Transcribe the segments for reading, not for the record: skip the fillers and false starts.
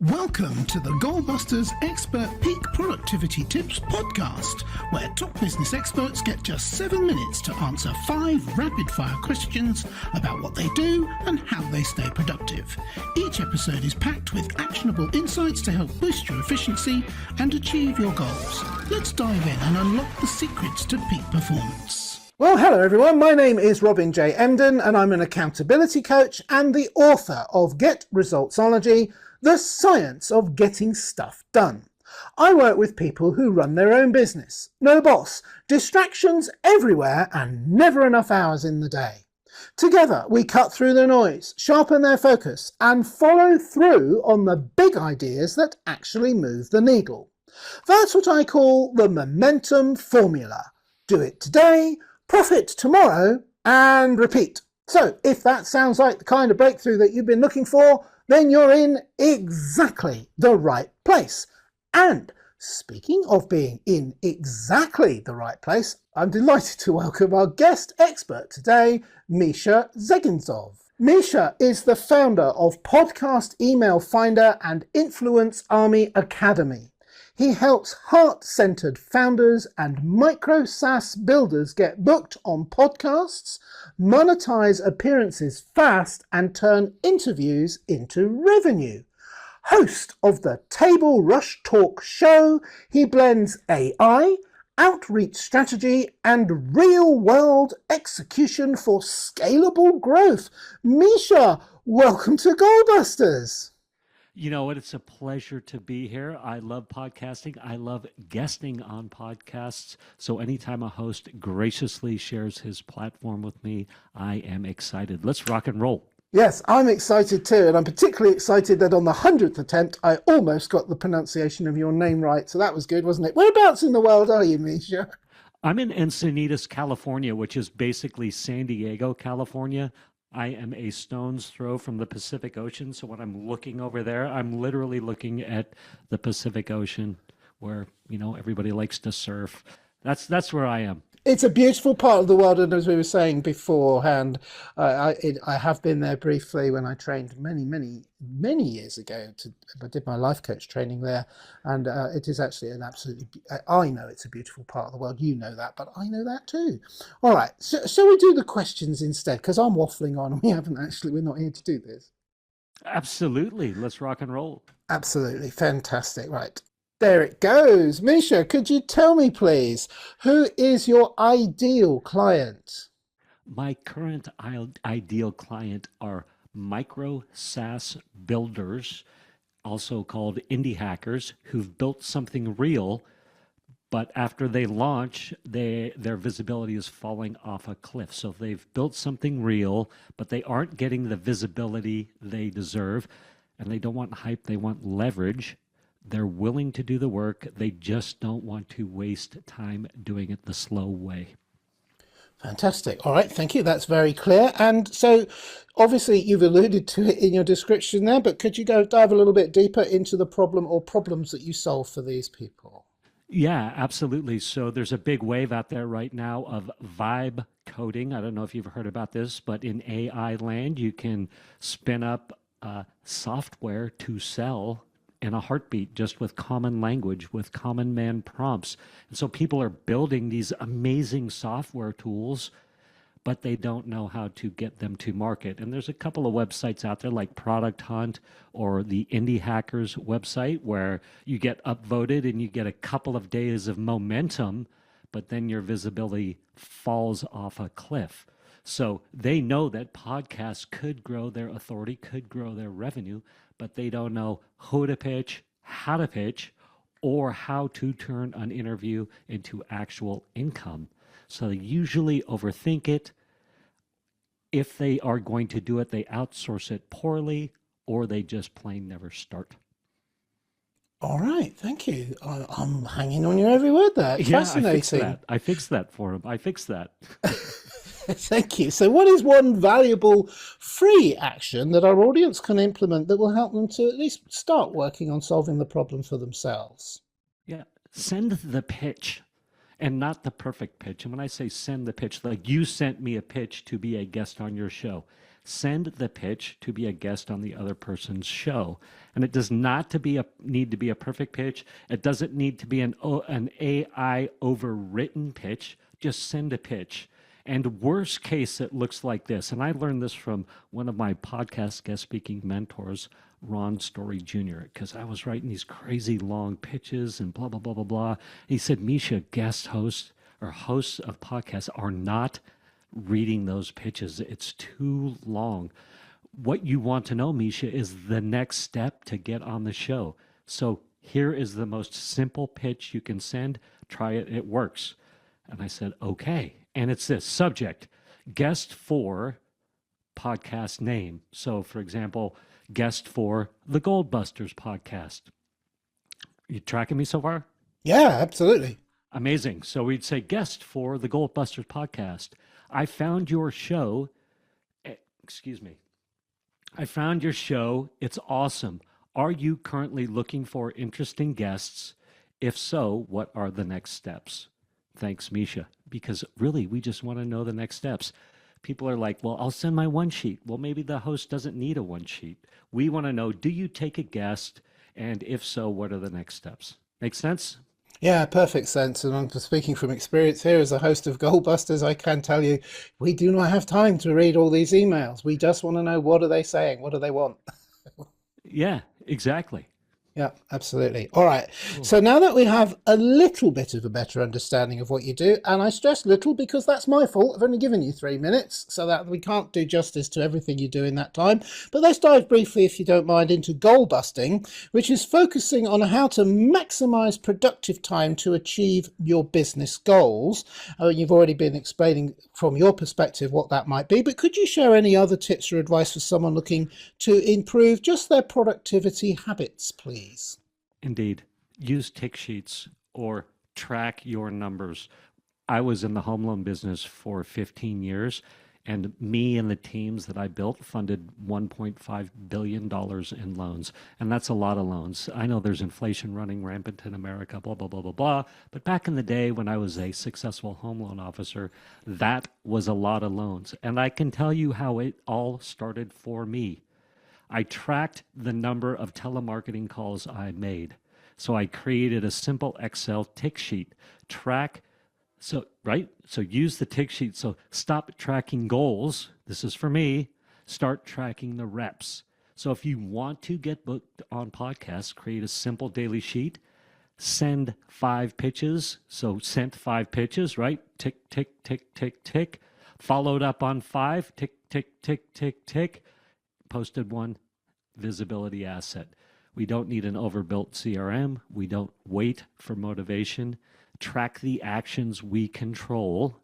Welcome to the GOALBUSTERS Expert Peak Productivity Tips podcast, where top business experts get just 7 minutes to answer 5 rapid-fire questions about what they do and how they stay productive. Each episode is packed with actionable insights to help boost your efficiency and achieve your goals. Let's dive in and unlock the secrets to peak performance. Well, hello everyone. My name is Robin J. Emden and I'm an accountability coach and the author of Get Resultsology, the science of getting stuff done. I work with people who run their own business. No boss, distractions everywhere and never enough hours in the day. Together we cut through the noise, sharpen their focus and follow through on the big ideas that actually move the needle. That's what I call the momentum formula. Do it today, profit tomorrow and repeat. So if that sounds like the kind of breakthrough that you've been looking for, then you're in exactly the right place. And speaking of being in exactly the right place, I'm delighted to welcome our guest expert today, Mischa Zvegintzov. Mischa is the founder of Podcast Email Finder and Influence Army Academy. He helps heart-centered founders and micro SaaS builders get booked on podcasts, monetize appearances fast, and turn interviews into revenue. Host of the Table Rush Talk show, he blends AI, outreach strategy, and real-world execution for scalable growth. Mischa, welcome to GOALBUSTERS. You know what? It's a pleasure to be here. I love podcasting. I love guesting on podcasts. So anytime a host graciously shares his platform with me, I am excited. Let's rock and roll. Yes, I'm excited too. And I'm particularly excited that on the 100th attempt, I almost got the pronunciation of your name right. So that was good, wasn't it? Whereabouts in the world are you, Mischa? I'm in Encinitas, California, which is basically San Diego, California. I am a stone's throw from the Pacific Ocean, so when I'm looking over there, I'm literally looking at the Pacific Ocean where, you know, everybody likes to surf. That's where I am. It's a beautiful part of the world, and as we were saying beforehand, I have been there briefly when I trained many years ago. I did my life coach training there, and it is actually an absolutely. I know it's a beautiful part of the world. You know that, but I know that too. All right, so shall we do the questions instead? Because I'm waffling on, and we're not here to do this. Absolutely, let's rock and roll. Absolutely, fantastic. Right. There it goes. Mischa, could you tell me, please, who is your ideal client? My current ideal client are micro SaaS builders, also called indie hackers, who've built something real, but after they launch, their visibility is falling off a cliff. So they've built something real, but they aren't getting the visibility they deserve, and they don't want hype, they want leverage. They're willing to do the work. They just don't want to waste time doing it the slow way. Fantastic. All right. Thank you. That's very clear. And so obviously you've alluded to it in your description there, but could you dive a little bit deeper into the problem or problems that you solve for these people? Yeah, absolutely. So there's a big wave out there right now of vibe coding. I don't know if you've heard about this, but in AI land, you can spin up software to sell in a heartbeat, just with common language, with common man prompts. And so people are building these amazing software tools, but they don't know how to get them to market. And there's a couple of websites out there like Product Hunt or the Indie Hackers website where you get upvoted and you get a couple of days of momentum, but then your visibility falls off a cliff. So they know that podcasts could grow their authority, could grow their revenue, but they don't know who to pitch, how to pitch, or how to turn an interview into actual income. So they usually overthink it. If they are going to do it, they outsource it poorly, or they just plain never start. All right, thank you. I'm hanging on your every word there. Yeah, fascinating. I fixed that for him. I fixed that. Thank you. So what is one valuable free action that our audience can implement that will help them to at least start working on solving the problem for themselves? Yeah, send the pitch and not the perfect pitch. And when I say send the pitch, like you sent me a pitch to be a guest on your show, Send the pitch to be a guest on the other person's show. And it does not need to be a perfect pitch. It doesn't need to be an AI overwritten pitch. Just send a pitch. And worst case, it looks like this. And I learned this from one of my podcast guest speaking mentors, Ron Story Jr., because I was writing these crazy long pitches and blah, blah, blah, blah, blah. He said, Mischa, guest hosts or hosts of podcasts are not reading those pitches. It's too long. What you want to know, Mischa, is the next step to get on the show. So here is the most simple pitch you can send. Try it. It works. And I said, okay. And it's this subject, guest for podcast name. So, for example, guest for the GOALBUSTERS podcast. You tracking me so far? Yeah, absolutely. Amazing. So we'd say guest for the GOALBUSTERS podcast. I found your show. Excuse me. I found your show. It's awesome. Are you currently looking for interesting guests? If so, what are the next steps? Thanks, Mischa. Because really, we just want to know the next steps. People are like, well, I'll send my one sheet. Well, maybe the host doesn't need a one sheet. We want to know, do you take a guest? And if so, what are the next steps? Make sense? Yeah, perfect sense. And I'm speaking from experience here as a host of GOALBUSTERS. I can tell you, we do not have time to read all these emails. We just want to know, what are they saying? What do they want? Yeah, exactly. Yeah, absolutely. All right. So now that we have a little bit of a better understanding of what you do, and I stress little because that's my fault. I've only given you 3 minutes, so that we can't do justice to everything you do in that time. But let's dive briefly, if you don't mind, into goal busting, which is focusing on how to maximize productive time to achieve your business goals. You've already been explaining from your perspective what that might be, but could you share any other tips or advice for someone looking to improve just their productivity habits, please? Indeed. Use tick sheets or track your numbers. I was in the home loan business for 15 years, and me and the teams that I built funded $1.5 billion in loans. And that's a lot of loans. I know there's inflation running rampant in America, blah, blah, blah, blah, blah. But back in the day when I was a successful home loan officer, that was a lot of loans. And I can tell you how it all started for me. I tracked the number of telemarketing calls I made. So I created a simple Excel tick sheet. So use the tick sheet. So stop tracking goals. This is for me. Start tracking the reps. So if you want to get booked on podcasts, create a simple daily sheet. Send 5 pitches. So sent 5 pitches, right? Tick, tick, tick, tick, tick. Followed up on 5. Tick, tick, tick, tick, tick. Posted 1 visibility asset. We don't need an overbuilt CRM. We don't wait for motivation. Track the actions we control.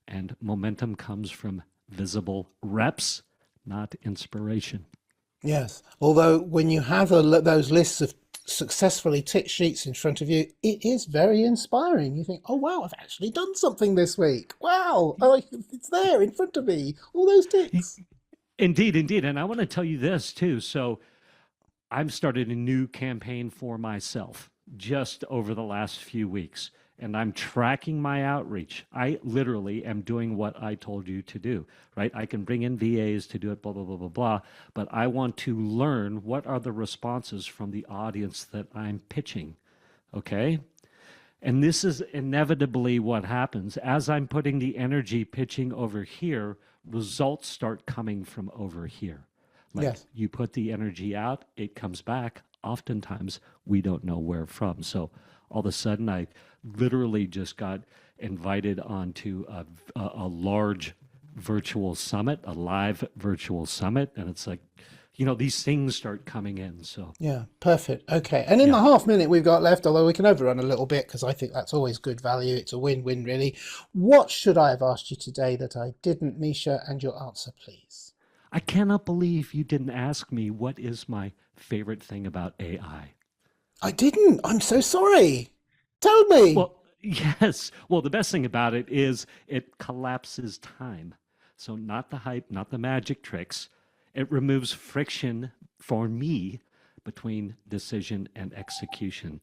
And momentum comes from visible reps, not inspiration. Yes. Although when you have those lists of successfully tick sheets in front of you, it is very inspiring. You think, oh, wow, I've actually done something this week. Wow, it's there in front of me, all those ticks. Indeed, indeed. And I want to tell you this too. So I've started a new campaign for myself just over the last few weeks, and I'm tracking my outreach. I literally am doing what I told you to do, right? I can bring in VAs to do it, blah, blah, blah, blah, blah. But I want to learn what are the responses from the audience that I'm pitching, okay? And this is inevitably what happens. As I'm putting the energy pitching over here, results start coming from over here. Like Yes. You put the energy out, it comes back. Oftentimes, we don't know where from. So all of a sudden, I literally just got invited onto a large virtual summit, a live virtual summit. And it's like, these things start coming in. So Yeah, perfect. Okay. And in the half minute we've got left, although we can overrun a little bit because I think that's always good value. It's a win-win, really. What should I have asked you today that I didn't, Mischa? And your answer, please. I cannot believe you didn't ask me what is my favorite thing about AI. I didn't. I'm so sorry. Tell me. Well, yes. Well, the best thing about it is it collapses time. So not the hype, not the magic tricks. It removes friction for me between decision and execution.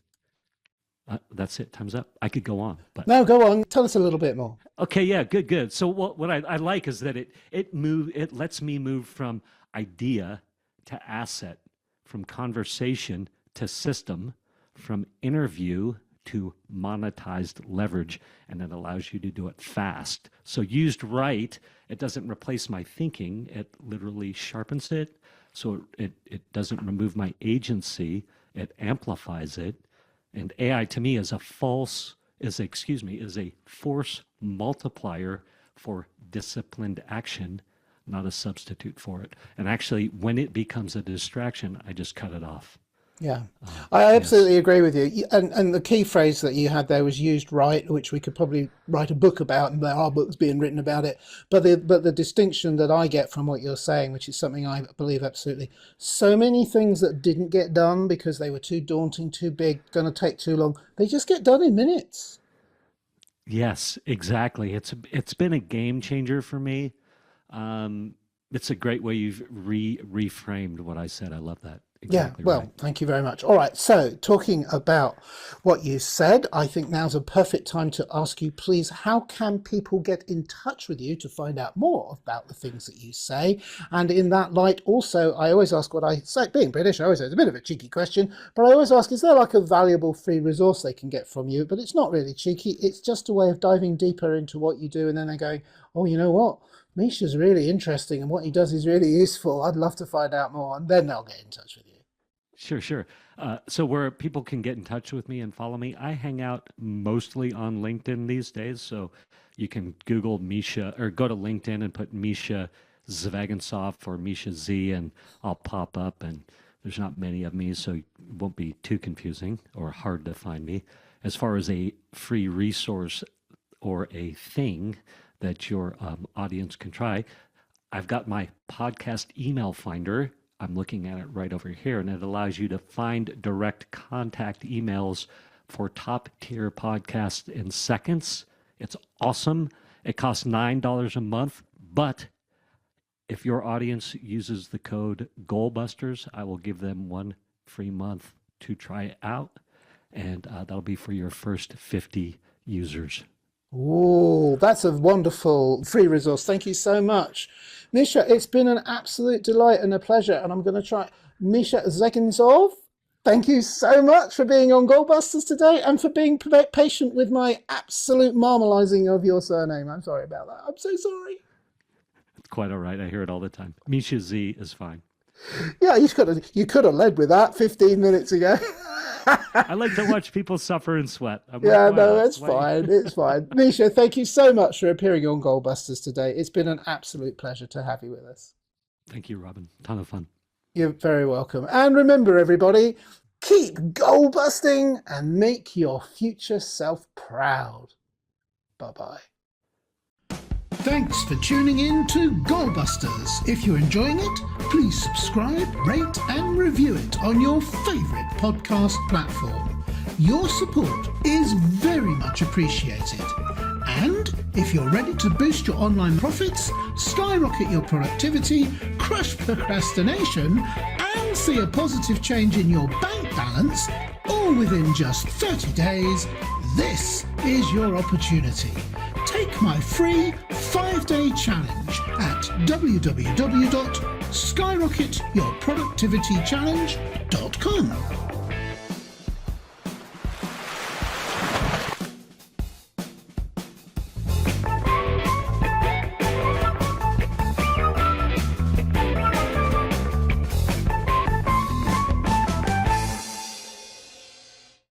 That's it. Time's up. I could go on, but No, go on. Tell us a little bit more. okay, yeah, good. So what I like is that it lets me move from idea to asset, from conversation to system, from interview to monetized leverage, and it allows you to do it fast. So used right, it doesn't replace my thinking, it literally sharpens it. So it doesn't remove my agency, it amplifies it. And AI to me is a force multiplier for disciplined action, not a substitute for it. And actually, when it becomes a distraction, I just cut it off. Yeah, I absolutely agree with you. And the key phrase that you had there was used right, which we could probably write a book about, and there are books being written about it. But the distinction that I get from what you're saying, which is something I believe absolutely, so many things that didn't get done because they were too daunting, too big, going to take too long, they just get done in minutes. Yes, exactly. It's been a game changer for me. It's a great way you've reframed what I said. I love that. Exactly Yeah, well, right. thank you very much. All right, so talking about what you said, I think now's a perfect time to ask you, please, how can people get in touch with you to find out more about the things that you say? And in that light, also, I always ask what I say, being British, I always say it's a bit of a cheeky question, but I always ask, is there like a valuable free resource they can get from you? But it's not really cheeky, it's just a way of diving deeper into what you do, and then they're going, oh, you know what? Mischa's really interesting and what he does is really useful. I'd love to find out more, and then they'll get in touch with you. Sure. So where people can get in touch with me and follow me, I hang out mostly on LinkedIn these days. So you can Google Mischa or go to LinkedIn and put Mischa Zvegintzov or Mischa Z, and I'll pop up. And there's not many of me, so it won't be too confusing or hard to find me. As far as a free resource or a thing that your audience can try, I've got my podcast email finder. I'm looking at it right over here, and it allows you to find direct contact emails for top tier podcasts in seconds. It's awesome. It costs $9 a month, but if your audience uses the code GOALBUSTERS, I will give them 1 free month to try it out, and that'll be for your first 50 users. Oh, that's a wonderful free resource. Thank you so much. Mischa, it's been an absolute delight and a pleasure, and I'm going to try Mischa Zvegintzov. Thank you so much for being on GOALBUSTERS today and for being patient with my absolute marmalizing of your surname. I'm sorry about that. I'm so sorry. It's quite all right. I hear it all the time. Mischa Z is fine. Yeah, you could have led with that 15 minutes ago. I like to watch people suffer and sweat. Yeah, no, that's fine. It's fine. Mischa, thank you so much for appearing on GOALBUSTERS today. It's been an absolute pleasure to have you with us. Thank you, Robin. Ton of fun. You're very welcome. And remember, everybody, keep goal busting and make your future self proud. Bye-bye. Thanks for tuning in to GOALBUSTERS. If you're enjoying it, please subscribe, rate and review it on your favourite podcast platform. Your support is very much appreciated. And if you're ready to boost your online profits, skyrocket your productivity, crush procrastination, and see a positive change in your bank balance, all within just 30 days, this is your opportunity. Take my free 5-day challenge at www.skyrocketyourproductivitychallenge.com.